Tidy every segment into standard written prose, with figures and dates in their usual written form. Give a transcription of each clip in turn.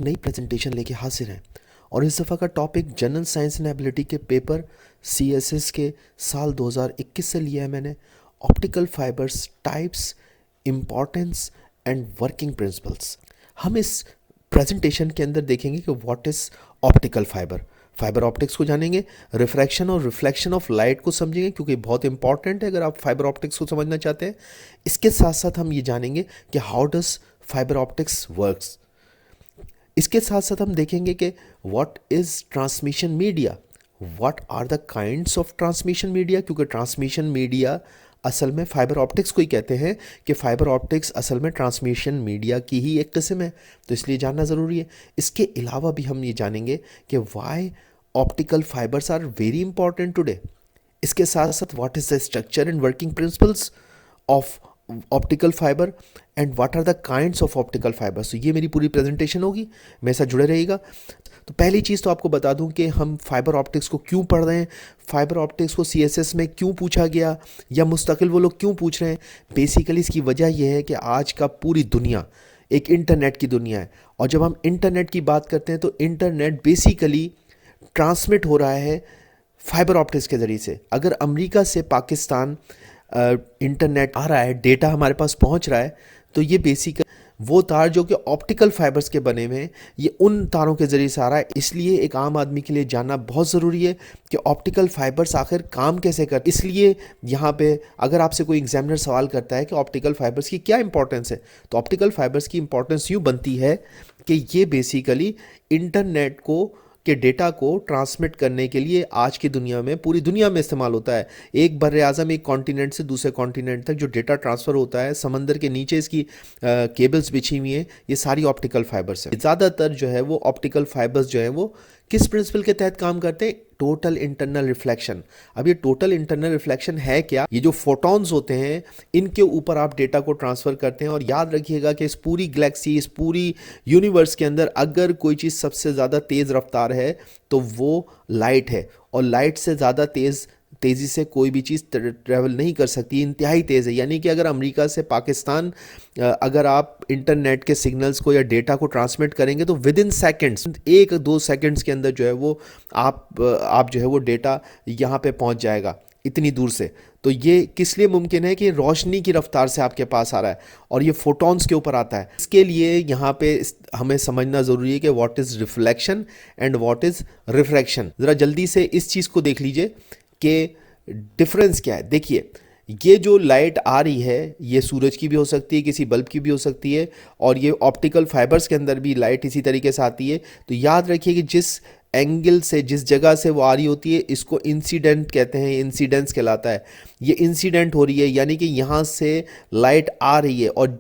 एक नई प्रेजेंटेशन लेके हाजिर हैं और इस दफ़ा का topic general science and ability के पेपर सीएसएस के साल 2021 से लिया है मैंने। Optical fibres types, importance and working principles. हम इस प्रेजेंटेशन के अंदर देखेंगे कि what is optical fibre, fibre optics को जानेंगे, रिफ्रैक्शन और रिफ्लेक्शन ऑफ लाइट को समझेंगे क्योंकि बहुत इंपॉर्टेंट है अगर आप फाइबर ऑप्टिक्स को समझना चाहते हैं। इसके साथ साथ हम ये जानेंगे कि how does fibre optics works. इसके साथ साथ हम देखेंगे कि what is transmission media, what are the kinds of transmission media, क्योंकि ट्रांसमिशन मीडिया असल में फाइबर ऑप्टिक्स को ही कहते हैं कि फाइबर ऑप्टिक्स असल में ट्रांसमिशन मीडिया की ही एक किस्म है, तो इसलिए जानना ज़रूरी है। इसके अलावा भी हम ये जानेंगे कि why optical fibres are very important today. इसके साथ साथ what is the structure and working principles of optical fibre and what are the kinds of optical fibres. तो ये मेरी पूरी प्रेजेंटेशन होगी, मेरे साथ जुड़े रहिएगा। तो पहली चीज़ तो आपको बता दूं कि हम फाइबर ऑप्टिक्स को क्यों पढ़ रहे हैं, फाइबर ऑप्टिक्स को सीएसएस में क्यों पूछा गया या मुस्तकिल वो लोग क्यों पूछ रहे हैं। बेसिकली इसकी वजह यह है कि आज का पूरी दुनिया एक इंटरनेट की दुनिया है और जब हम इंटरनेट की बात करते हैं तो इंटरनेट बेसिकली ट्रांसमिट हो रहा है फाइबर ऑप्टिक्स के ज़रिए से। अगर अमेरिका से पाकिस्तान इंटरनेट आ रहा है, डेटा हमारे पास पहुंच रहा है, तो ये बेसिकली वो तार जो कि ऑप्टिकल फाइबर्स के बने हुए हैं, ये उन तारों के ज़रिए से आ रहा है। इसलिए एक आम आदमी के लिए जानना बहुत ज़रूरी है कि ऑप्टिकल फाइबर्स आखिर काम कैसे करते। इसलिए यहाँ पे अगर आपसे कोई एग्जामिनर सवाल करता है कि ऑप्टिकल फाइबर्स की क्या इंपॉर्टेंस है, तो ऑप्टिकल फाइबर्स की इंपॉर्टेंस यूँ बनती है कि ये बेसिकली इंटरनेट को के डेटा को ट्रांसमिट करने के लिए आज की दुनिया में, पूरी दुनिया में इस्तेमाल होता है। एक बर्रे आज़म एक कॉन्टिनेंट से दूसरे कॉन्टिनेंट तक जो डेटा ट्रांसफ़र होता है, समंदर के नीचे इसकी केबल्स बिछी हुई हैं, ये सारी ऑप्टिकल फाइबर्स हैं। ज़्यादातर जो है वो ऑप्टिकल फाइबर्स जो है वो किस प्रिंसिपल के तहत काम करते हैं? Total internal reflection. अब ये टोटल इंटरनल रिफ्लेक्शन है क्या? ये जो फोटॉन्स होते हैं इनके ऊपर आप डेटा को ट्रांसफ़र करते हैं। और याद रखिएगा कि इस पूरी गैलेक्सी, इस पूरी यूनिवर्स के अंदर अगर कोई चीज़ सबसे ज़्यादा तेज़ रफ्तार है तो वो लाइट है, और लाइट से ज़्यादा तेज़ी से कोई भी चीज़ ट्रैवल नहीं कर सकती, इंतहाई तेज़ है। यानी कि अगर अमेरिका से पाकिस्तान अगर आप इंटरनेट के सिग्नल्स को या डेटा को ट्रांसमिट करेंगे तो विद इन सेकेंड्स, 1-2 सेकेंड्स के अंदर जो है वो आप जो है वो डेटा यहाँ पे पहुँच जाएगा इतनी दूर से। तो ये किस लिए मुमकिन है कि रोशनी की रफ्तार से आपके पास आ रहा है और ये फोटॉन्स के ऊपर आता है। इसके लिए यहाँ पे हमें समझना ज़रूरी है कि what is reflection and what is refraction. ज़रा जल्दी से इस चीज़ को देख लीजिए कि डिफरेंस क्या है। देखिए, ये जो लाइट आ रही है ये सूरज की भी हो सकती है, किसी बल्ब की भी हो सकती है, और ये ऑप्टिकल फाइबर्स के अंदर भी लाइट इसी तरीके से आती है। तो याद रखिए कि जिस एंगल से, जिस जगह से वो आ रही होती है, इसको इंसिडेंट कहते हैं, इंसिडेंस कहलाता है। ये इंसिडेंट हो रही है यानी कि यहाँ से लाइट आ रही है और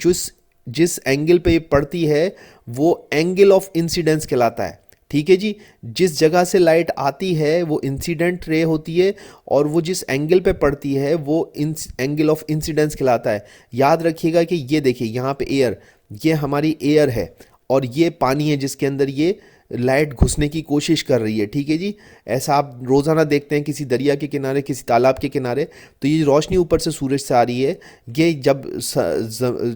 जिस एंगल पे ये पड़ती है वो एंगल ऑफ इंसिडेंस कहलाता है। ठीक है जी, जिस जगह से लाइट आती है वो इंसिडेंट रे होती है और वो जिस एंगल पे पड़ती है वो एंगल ऑफ इंसिडेंस कहलाता है। याद रखिएगा कि ये देखिए यहाँ पे एयर, ये हमारी एयर है और ये पानी है जिसके अंदर ये लाइट घुसने की कोशिश कर रही है। ठीक है जी, ऐसा आप रोज़ाना देखते हैं किसी दरिया के किनारे, किसी तालाब के किनारे, तो ये रोशनी ऊपर से सूरज से आ रही है, ये जब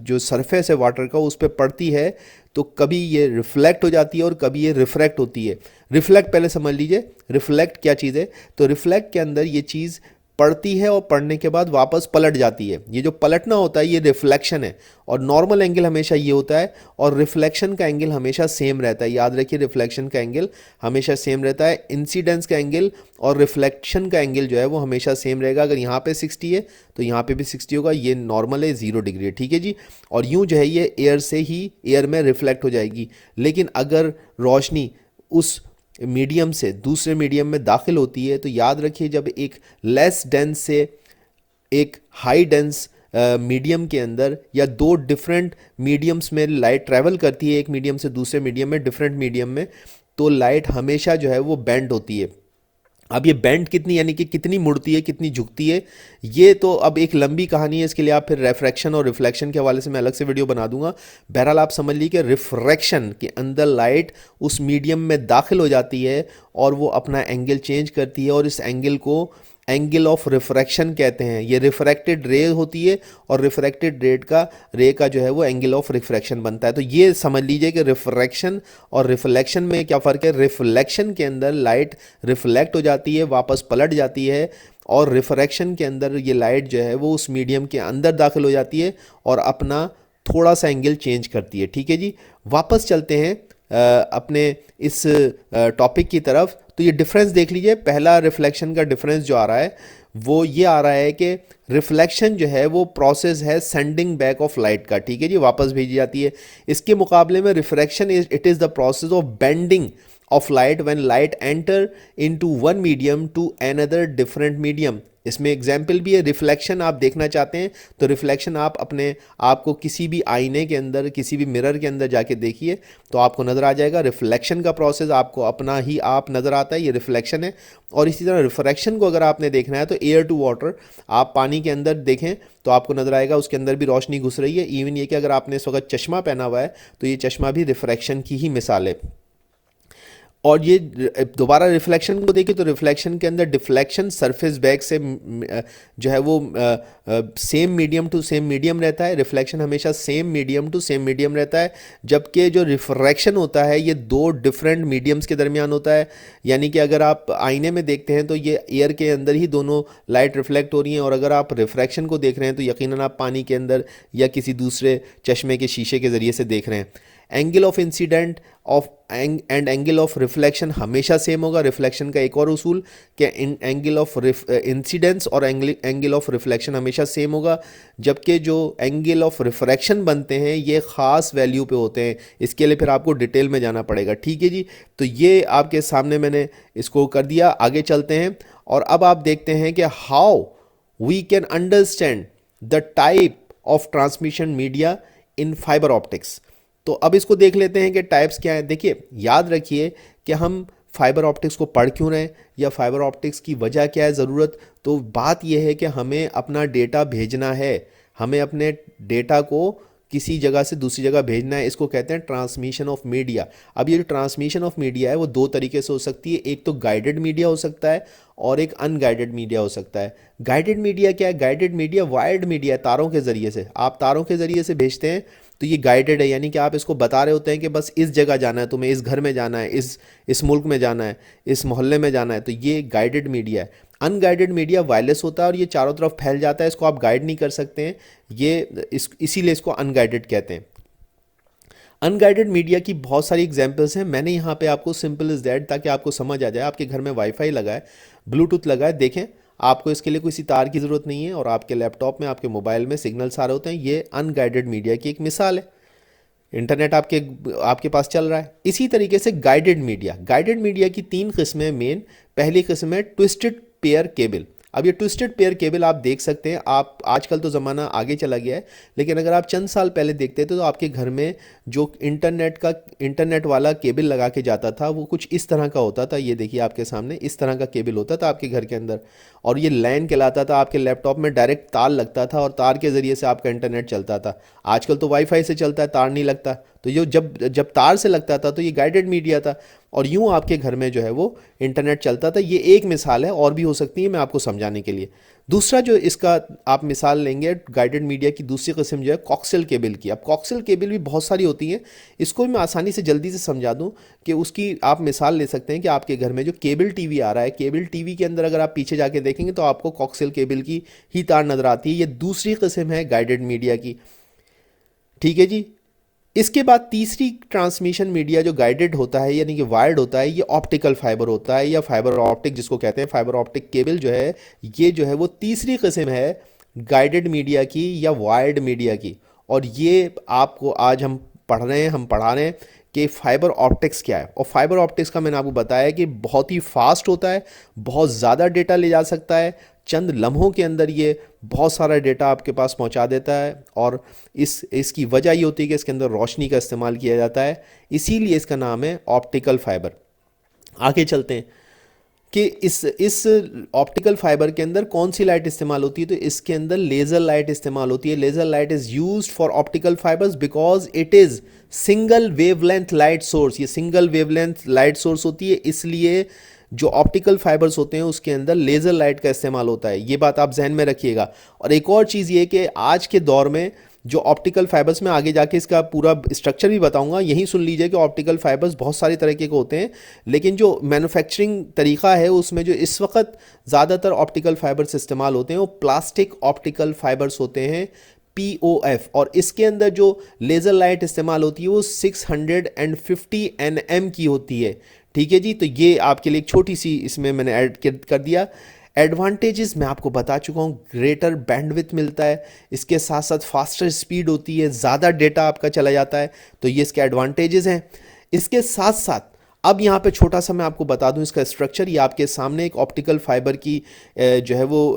जो सरफेस है वाटर का उस पर पड़ती है तो कभी ये रिफ्लेक्ट हो जाती है और कभी ये रिफ्रैक्ट होती है। रिफ्लेक्ट पहले समझ लीजिए, रिफ्लेक्ट क्या चीज़ है। तो रिफ्लेक्ट के अंदर ये चीज़ पड़ती है और पढ़ने के बाद वापस पलट जाती है। ये जो पलटना होता है ये रिफ्लेक्शन है, और नॉर्मल एंगल हमेशा ये होता है और रिफ्लेक्शन का एंगल हमेशा सेम रहता है। याद रखिए, रिफ्लेक्शन का एंगल हमेशा सेम रहता है। इंसिडेंस का एंगल और रिफ्लेक्शन का एंगल जो है वो हमेशा सेम रहेगा। अगर यहाँ पे 60 है तो यहाँ पे भी 60 होगा। ये नॉर्मल है, 0 डिग्री है। ठीक है जी, और यूँ जो है ये एयर से ही एयर में रिफ्लेक्ट हो जाएगी। लेकिन अगर रोशनी उस मीडियम से दूसरे मीडियम में दाखिल होती है तो याद रखिए, जब एक लेस डेंस से एक हाई डेंस मीडियम के अंदर या दो डिफरेंट मीडियम्स में लाइट ट्रैवल करती है, एक मीडियम से दूसरे मीडियम में, डिफरेंट मीडियम में, तो लाइट हमेशा जो है वो बेंड होती है। अब ये बेंड कितनी, यानी कि कितनी मुड़ती है, कितनी झुकती है, ये तो अब एक लंबी कहानी है। इसके लिए आप फिर रिफ्रैक्शन और रिफ्लेक्शन के हवाले से मैं अलग से वीडियो बना दूंगा। बहरहाल आप समझ लीजिए कि रिफ्रैक्शन के अंदर लाइट उस मीडियम में दाखिल हो जाती है और वो अपना एंगल चेंज करती है और इस एंगल को एंगल ऑफ रिफ्रैक्शन कहते हैं। ये रिफ्रैक्टेड रे होती है और रिफ्रैक्टेड रे का जो है वो एंगल ऑफ रिफ्रैक्शन बनता है। तो ये समझ लीजिए कि रिफ्रैक्शन और रिफ्लेक्शन में क्या फ़र्क है। रिफ्लेक्शन के अंदर लाइट रिफ्लेक्ट हो जाती है, वापस पलट जाती है, और रिफ्रैक्शन के अंदर ये लाइट जो है वो उस मीडियम के अंदर दाखिल हो जाती है और अपना थोड़ा सा एंगल चेंज करती है। ठीक है जी, वापस चलते हैं अपने इस टॉपिक की तरफ। तो ये डिफरेंस देख लीजिए, पहला रिफ्लेक्शन का डिफरेंस जो आ रहा है वो ये आ रहा है कि रिफ्लेक्शन जो है वो प्रोसेस है सेंडिंग बैक ऑफ लाइट का। ठीक है जी, वापस भेजी जाती है। इसके मुकाबले में refraction it is the process of bending of light when light enter into one medium to another different medium। इसमें एग्जाम्पल भी है। रिफ्लेक्शन आप देखना चाहते हैं तो रिफ्लेक्शन आप अपने आप को किसी भी आईने के अंदर, किसी भी मिरर के अंदर जाके देखिए तो आपको नज़र आ जाएगा। रिफ्लेक्शन का प्रोसेस आपको अपना ही आप नज़र आता है, ये रिफ्लेक्शन है। और इसी तरह रिफ्रैक्शन को अगर आपने देखना है तो एयर टू वाटर, आप पानी के अंदर देखें तो आपको नज़र आएगा उसके अंदर भी रोशनी घुस रही है। इवन ये कि अगर आपने इस वक्त चश्मा पहना हुआ है तो ये चश्मा भी रिफ्रैक्शन की ही मिसाल है। और ये दोबारा रिफ्लेक्शन को देखिए तो रिफ्लेक्शन के अंदर डिफ्लेक्शन सरफेस बैक से जो है वो same medium to same medium रहता है। रिफ्लेक्शन हमेशा same medium to same medium रहता है, जबकि जो रिफ्रैक्शन होता है ये दो डिफरेंट मीडियम्स के दरमियान होता है। यानी कि अगर आप आईने में देखते हैं तो ये एयर के अंदर ही दोनों लाइट रिफ्लेक्ट हो रही हैं, और अगर आप रिफ्रैक्शन को देख रहे हैं तो यकीनन आप पानी के अंदर या किसी दूसरे चश्मे के शीशे के ज़रिए से देख रहे हैं। Angle of incident of and angle of reflection हमेशा सेम होगा। रिफ्लेक्शन का एक और उसूल कि एंगल ऑफ इंसिडेंस और एंगल ऑफ रिफ्लेक्शन हमेशा सेम होगा, जबकि जो एंगल ऑफ रिफ्रैक्शन बनते हैं ये ख़ास वैल्यू पे होते हैं। इसके लिए फिर आपको डिटेल में जाना पड़ेगा। ठीक है जी, तो ये आपके सामने मैंने इसको कर दिया। आगे चलते हैं और अब आप देखते हैं कि how we can understand the type of transmission media in fibre optics. तो अब इसको देख लेते हैं कि टाइप्स क्या हैं। देखिए, याद रखिए कि हम फाइबर ऑप्टिक्स को पढ़ क्यों रहे हैं या फाइबर ऑप्टिक्स की वजह क्या है, ज़रूरत। तो बात यह है कि हमें अपना डेटा भेजना है, हमें अपने डेटा को किसी जगह से दूसरी जगह भेजना है। इसको कहते हैं ट्रांसमिशन ऑफ मीडिया। अब ये जो ट्रांसमिशन ऑफ मीडिया है वो दो तरीके से हो सकती है। एक तो गाइडेड मीडिया हो सकता है और एक अनगाइडेड मीडिया हो सकता है। गाइडेड मीडिया क्या है? गाइडेड मीडिया वायर्ड मीडिया है, तारों के ज़रिए से। आप तारों के ज़रिए से भेजते हैं तो ये गाइडेड है, यानी कि आप इसको बता रहे होते हैं कि बस इस जगह जाना है, तुम्हें इस घर में जाना है, इस मुल्क में जाना है, इस मोहल्ले में जाना है। तो ये गाइडेड मीडिया है। अनगाइडेड मीडिया वायरलेस होता है और ये चारों तरफ फैल जाता है, इसको आप गाइड नहीं कर सकते हैं। इसीलिए इसको अनगाइडेड कहते हैं। अनगाइडेड मीडिया की बहुत सारी एग्जांपल्स हैं। मैंने यहाँ पे आपको सिंपल इज़ दैट, ताकि आपको समझ आ जाए। आपके घर में वाईफाई लगा है, ब्लूटूथ लगा है, देखें आपको इसके लिए किसी तार की ज़रूरत नहीं है और आपके लैपटॉप में, आपके मोबाइल में सिग्नल सारे होते हैं। ये अनगाइडेड मीडिया की एक मिसाल है। इंटरनेट आपके पास चल रहा है। इसी तरीके से गाइडेड मीडिया की तीन किस्में मेन। पहली किस्म है ट्विस्टेड पेयर केबल। अब ये ट्विस्टेड पेयर केबल आप देख सकते हैं, आप आजकल तो ज़माना आगे चला गया है, लेकिन अगर आप चंद साल पहले देखते थे तो आपके घर में जो इंटरनेट वाला केबल लगा के जाता था वो कुछ इस तरह का होता था। ये देखिए आपके सामने इस तरह का केबल होता था आपके घर के अंदर, और ये लैन कहलाता था। आपके लैपटॉप में डायरेक्ट तार लगता था और तार के ज़रिए से आपका इंटरनेट चलता था। आजकल तो वाईफाई से चलता है, तार नहीं लगता। तो ये जब तार से लगता था तो ये गाइडेड मीडिया था, और यूँ आपके घर में जो है वो इंटरनेट चलता था। ये एक मिसाल है, और भी हो सकती है मैं आपको समझाने के लिए। दूसरा जो इसका आप मिसाल लेंगे गाइडेड मीडिया की, दूसरी किस्म जो है कॉक्सियल केबल की। अब कॉक्सियल केबल भी बहुत सारी होती हैं, इसको भी मैं आसानी से जल्दी से समझा दूं कि उसकी आप मिसाल ले सकते हैं कि आपके घर में जो केबल टीवी आ रहा है, केबल टीवी के अंदर अगर आप पीछे जाके देखेंगे तो आपको कॉक्सियल केबल की ही तार नज़र आती है। ये दूसरी किस्म है गाइडेड मीडिया की। ठीक है जी। इसके बाद तीसरी ट्रांसमिशन मीडिया जो गाइडेड होता है यानी कि वायर्ड होता है, ये ऑप्टिकल फाइबर होता है या फाइबर ऑप्टिक जिसको कहते हैं। फाइबर ऑप्टिक केबल जो है ये जो है वो तीसरी किस्म है गाइडेड मीडिया की या वायर्ड मीडिया की। और ये आपको आज हम पढ़ा रहे हैं कि फाइबर ऑप्टिक्स क्या है। और फाइबर ऑप्टिक्स का मैंने आपको बताया कि बहुत ही फास्ट होता है, बहुत ज़्यादा डेटा ले जा सकता है, चंद लम्हों के अंदर ये बहुत सारा डेटा आपके पास पहुंचा देता है। और इसकी वजह ये होती है कि इसके अंदर रोशनी का इस्तेमाल किया जाता है, इसीलिए इसका नाम है ऑप्टिकल फाइबर। आगे चलते हैं कि इस ऑप्टिकल फाइबर के अंदर कौन सी लाइट इस्तेमाल होती है। तो इसके अंदर लेज़र लाइट इस्तेमाल होती है। Laser light is used for optical fibres because it is single wavelength light source. ये सिंगल वेवलेंथ लाइट सोर्स होती है, इसलिए जो ऑप्टिकल फाइबर्स होते हैं उसके अंदर लेज़र लाइट का इस्तेमाल होता है, ये बात आप जहन में रखिएगा। और एक और चीज़ ये कि आज के दौर में जो ऑप्टिकल फाइबर्स, में आगे जाके इसका पूरा स्ट्रक्चर भी बताऊंगा, यही सुन लीजिए कि ऑप्टिकल फाइबर्स बहुत सारे तरीके के होते हैं, लेकिन जो मैन्युफैक्चरिंग तरीका है उसमें जो इस वक्त ज़्यादातर ऑप्टिकल फाइबर्स इस्तेमाल होते हैं वो प्लास्टिक ऑप्टिकल फाइबर्स होते हैं, POF। और इसके अंदर जो लेज़र लाइट इस्तेमाल होती है वो 650 nm की होती है। ठीक है जी, तो ये आपके लिए एक छोटी सी इसमें मैंने ऐड कर दिया। एडवांटेजेस मैं आपको बता चुका हूँ, ग्रेटर बैंडविड्थ मिलता है, इसके साथ साथ फास्टर स्पीड होती है, ज़्यादा डेटा आपका चला जाता है, तो ये इसके एडवांटेजेस हैं। इसके साथ साथ अब यहाँ पे छोटा सा मैं आपको बता दूं इसका स्ट्रक्चर। ये आपके सामने एक ऑप्टिकल फाइबर की जो है वो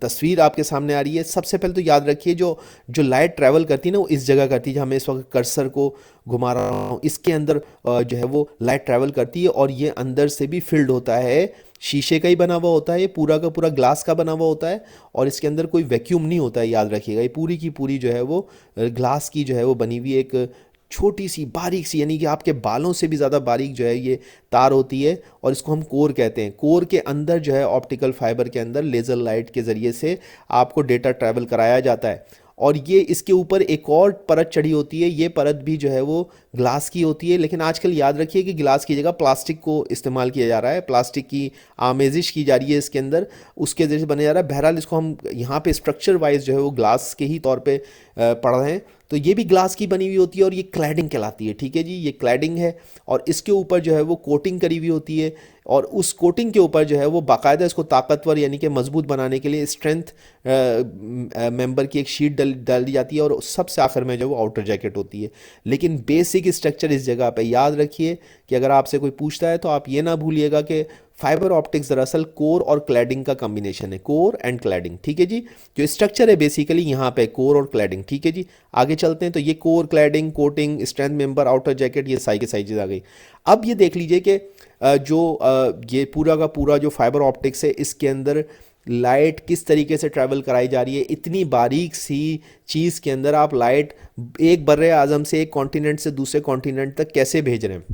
तस्वीर आपके सामने आ रही है। सबसे पहले तो याद रखिए जो जो लाइट ट्रैवल करती है ना वो इस जगह करती है, जहाँ मैं इस वक्त कर्सर को घुमा रहा हूँ, इसके अंदर जो है वो लाइट ट्रैवल करती है, और ये अंदर से भी फिल्ड होता है, शीशे का ही बना हुआ होता है, ये पूरा का पूरा ग्लास का बना हुआ होता है, और इसके अंदर कोई वैक्यूम नहीं होता है, याद रखिएगा। ये पूरी की पूरी जो है वो ग्लास की जो है वो बनी हुई एक छोटी सी बारीक सी, यानी कि आपके बालों से भी ज़्यादा बारीक जो है ये तार होती है, और इसको हम कोर कहते हैं। कोर के अंदर जो है ऑप्टिकल फाइबर के अंदर लेज़र लाइट के ज़रिए से आपको डेटा ट्रैवल कराया जाता है। और ये इसके ऊपर एक और परत चढ़ी होती है, ये परत भी जो है वो ग्लास की होती है, लेकिन आजकल याद रखिए कि ग्लास की जगह प्लास्टिक को इस्तेमाल किया जा रहा है, प्लास्टिक की आमेजिश की जा रही है इसके अंदर, उसके जरिए बने जा रहा है। बहरहाल इसको हम यहाँ पे स्ट्रक्चर वाइज जो है वो ग्लास के ही तौर पे पढ़ रहे हैं, तो ये भी ग्लास की बनी हुई होती है, और ये क्लैडिंग कहलाती है। ठीक है जी, ये क्लैडिंग है, और इसके ऊपर जो है वो कोटिंग करी हुई होती है, और उस कोटिंग के ऊपर जो है वो बाकायदा इसको ताकतवर यानी कि मजबूत बनाने के लिए स्ट्रेंथ मेंबर की एक शीट डाल दी जाती है, और सबसे आखिर में जो वो आउटर जैकेट होती है। लेकिन बेसिक स्ट्रक्चर इस जगह पे याद रखिए कि अगर आपसे कोई पूछता है तो आप ये ना भूलिएगा कि फाइबर ऑप्टिक्स दरअसल कोर और क्लैडिंग का कॉम्बिनेशन है, कोर एंड क्लैडिंग। ठीक है जी, जो स्ट्रक्चर है बेसिकली यहाँ पे कोर और क्लैडिंग। ठीक है जी, आगे चलते हैं। तो ये core, cladding, coating, strength member, outer jacket, ये सारी के सारी चीज़ आ गई। अब ये देख लीजिए कि ये पूरा का पूरा जो फाइबर ऑप्टिक्स है इसके अंदर लाइट किस तरीके से ट्रैवल कराई जा रही है। इतनी बारीक सी चीज़ के अंदर आप लाइट एक बर्रे आज़म से एक कॉन्टिनेंट से दूसरे कॉन्टिनेंट तक कैसे भेज रहे हैं।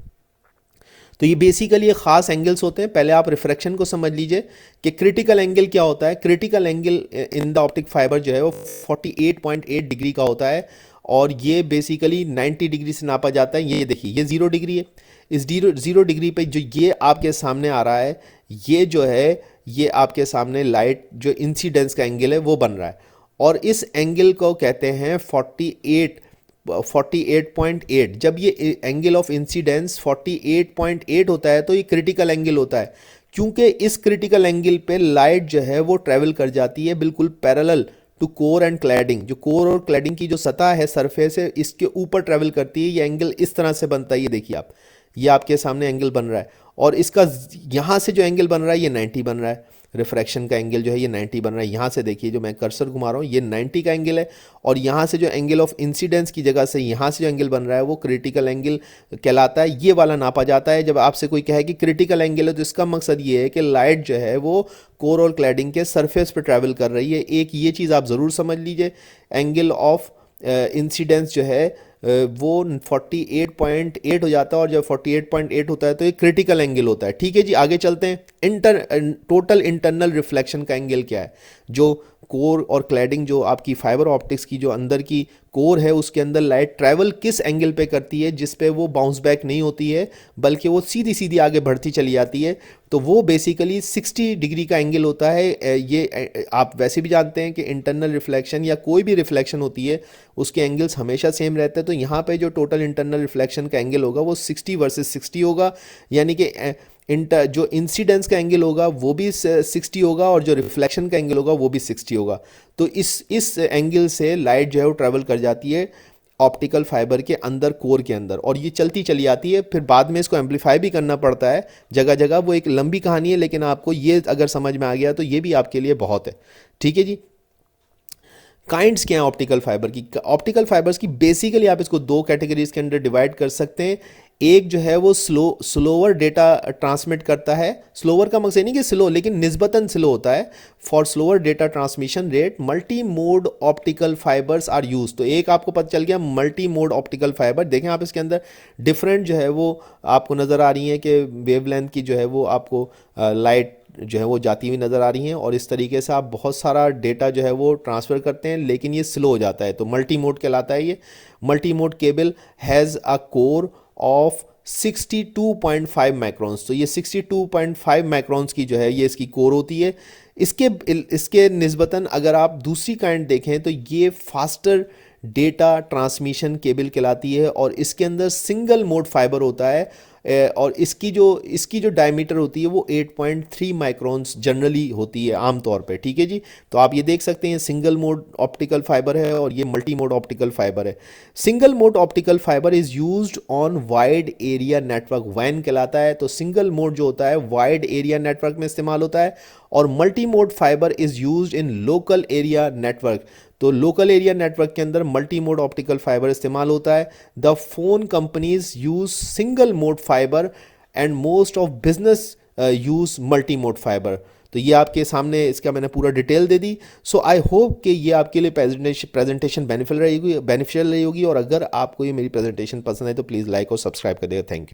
तो ये बेसिकली एक ख़ास एंगल्स होते हैं। पहले आप रिफ्रैक्शन को समझ लीजिए कि क्रिटिकल एंगल क्या होता है। Critical angle in the optic fibre जो है वो 48.8 डिग्री का होता है, और ये बेसिकली 90 डिग्री से नापा जाता है। ये देखिए ये 0 डिग्री है, इस 0 डिग्री पे जो ये आपके सामने आ रहा है, ये जो है ये आपके सामने लाइट जो इंसिडेंस का एंगल है वो बन रहा है, और इस एंगल को कहते हैं 48.8। जब ये एंगल ऑफ इंसिडेंस 48.8 होता है तो ये क्रिटिकल एंगल होता है, क्योंकि इस क्रिटिकल एंगल पे लाइट जो है वो ट्रेवल कर जाती है बिल्कुल parallel to core and cladding. जो कोर और क्लैडिंग की जो सतह है, सरफेस है, इसके ऊपर ट्रेवल करती है। ये एंगल इस तरह से बनता है, ये देखिए आप, ये आपके सामने एंगल बन रहा है, और इसका यहाँ से जो एंगल बन रहा है ये 90 बन रहा है। रिफ्रैक्शन का एंगल जो है ये 90 बन रहा है। यहाँ से देखिए जो मैं कर्सर घुमा रहा हूँ ये 90 का एंगल है, और यहाँ से जो एंगल ऑफ इंसिडेंस की जगह से यहाँ से जो एंगल बन रहा है वो क्रिटिकल एंगल कहलाता है। ये वाला नापा जाता है। जब आपसे कोई कहे कि क्रिटिकल एंगल है तो इसका मकसद ये है कि लाइट जो है वो कोर और क्लैडिंग के सरफेस पर ट्रैवल कर रही है। एक ये चीज़ आप ज़रूर समझ लीजिए, एंगल ऑफ इंसिडेंस जो है वो 48.8 हो जाता है, और जब 48.8 होता है तो ये क्रिटिकल एंगल होता है। ठीक है जी, आगे चलते हैं। टोटल इंटरनल रिफ्लेक्शन का एंगल क्या है। जो कोर और क्लैडिंग, जो आपकी फाइबर ऑप्टिक्स की जो अंदर की कोर है उसके अंदर लाइट ट्रैवल किस एंगल पे करती है, जिस पे वो बाउंस बैक नहीं होती है बल्कि वो सीधी सीधी आगे बढ़ती चली जाती है, तो वो बेसिकली 60 डिग्री का एंगल होता है। ये आप वैसे भी जानते हैं कि इंटरनल रिफ्लेक्शन या कोई भी रिफ्लेक्शन होती है उसके एंगल्स हमेशा सेम रहते हैं। तो यहाँ पे जो टोटल इंटरनल रिफ्लेक्शन का एंगल होगा वो 60 वर्सेस 60 होगा, यानी कि जो इंसिडेंस का एंगल होगा वो भी 60 होगा, और जो रिफ्लेक्शन का एंगल होगा वो भी 60 होगा। तो इस एंगल से लाइट जो है वो ट्रैवल कर जाती है ऑप्टिकल फाइबर के अंदर, कोर के अंदर, और ये चलती चली आती है। फिर बाद में इसको एम्पलीफाई भी करना पड़ता है जगह जगह। वो एक लंबी कहानी है, लेकिन आपको ये अगर समझ में आ गया तो ये भी आपके लिए बहुत है। ठीक है जी, काइंड्स क्या हैं ऑप्टिकल फाइबर की। ऑप्टिकल फाइबर्स की बेसिकली आप इसको दो कैटेगरीज के अंदर डिवाइड कर सकते हैं। एक जो है वो स्लोअर डेटा ट्रांसमिट करता है। स्लोअर का मकसद नहीं कि स्लो, लेकिन निस्बतन स्लो होता है। For slower data transmission rate multi mode optical fibres are use. तो एक आपको पता चल गया मल्टी मोड ऑप्टिकल फाइबर। देखें आप इसके अंदर डिफरेंट जो है वो आपको नज़र आ रही है कि वेवलेंथ की जो है वो आपको लाइट जो है वो जाती हुई नज़र आ रही हैं, और इस तरीके से आप बहुत सारा डेटा जो है वो ट्रांसफ़र करते हैं, लेकिन ये स्लो हो जाता है। तो मल्टी मोड कहलाता है ये। Multi mode cable has a core of 62.5 microns. तो ये 62.5 माइक्रॉन्स की जो है ये इसकी कोर होती है। इसके इसके निस्बतन अगर आप दूसरी काइंड देखें तो ये फास्टर डेटा ट्रांसमिशन केबल कहलाती है, और इसके अंदर सिंगल मोड फाइबर होता है। और इसकी जो डायमीटर होती है वो 8.3 माइक्रॉन्स जनरली होती है आमतौर पे, ठीक है जी। तो आप ये देख सकते हैं सिंगल मोड ऑप्टिकल फाइबर है और ये मल्टी मोड ऑप्टिकल फाइबर है। Single mode optical fibre is used on wide area network, वैन कहलाता है। तो सिंगल मोड जो होता है वाइड एरिया नेटवर्क में इस्तेमाल होता है, और multi mode fibre is used in local area network. तो लोकल एरिया नेटवर्क के अंदर मल्टी मोड ऑप्टिकल फाइबर इस्तेमाल होता है। The phone companies use single mode fibre and most of business use multi mode fibre. तो ये आपके सामने इसका मैंने पूरा detail they the. So I hope कि ये आपके लिए प्रेजेंटेशन बेनिफिशियल रही होगी। और अगर आपको ये मेरी प्रेजेंटेशन पसंद है तो प्लीज़ लाइक और सब्सक्राइब कर देगा। Thank you.